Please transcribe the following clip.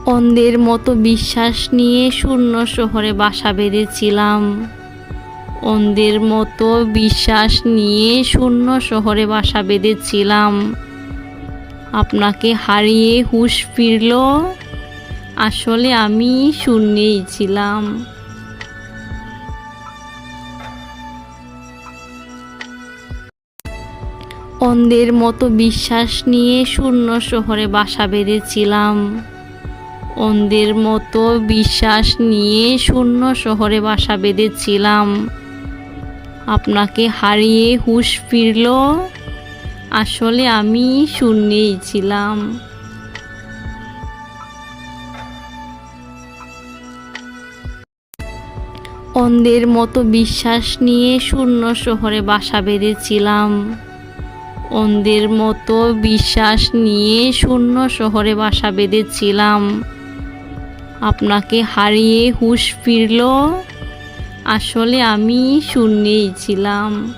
অন্ধের মতো বিশ্বাস নিয়ে শূন্য শহরে বাসা বেঁধেছিলাম। অন্ধের মতো বিশ্বাস নিয়ে শূন্য শহরে বাসা বেঁধেছিলাম। আপনাকে হারিয়ে হুঁশ ফিরল, আসলে আমি শূন্যেই ছিলাম। অন্ধের মতো বিশ্বাস নিয়ে শূন্য শহরে বাসা বেঁধেছিলাম। অন্ধের মতো বিশ্বাস নিয়ে শূন্য শহরে বাসা বেঁধেছিলাম। আপনাকে হারিয়ে হুঁশ ফিরল, আসলে আমি শূন্যেই ছিলাম। অন্ধের মতো বিশ্বাস নিয়ে শূন্য শহরে বাসা বেঁধেছিলাম। অন্ধের মতো বিশ্বাস নিয়ে শূন্য শহরে বাসা বেঁধেছিলাম। আপনাকে হারিয়ে হুঁশ ফিরল, আসলে আমি শূন্যেই ছিলাম।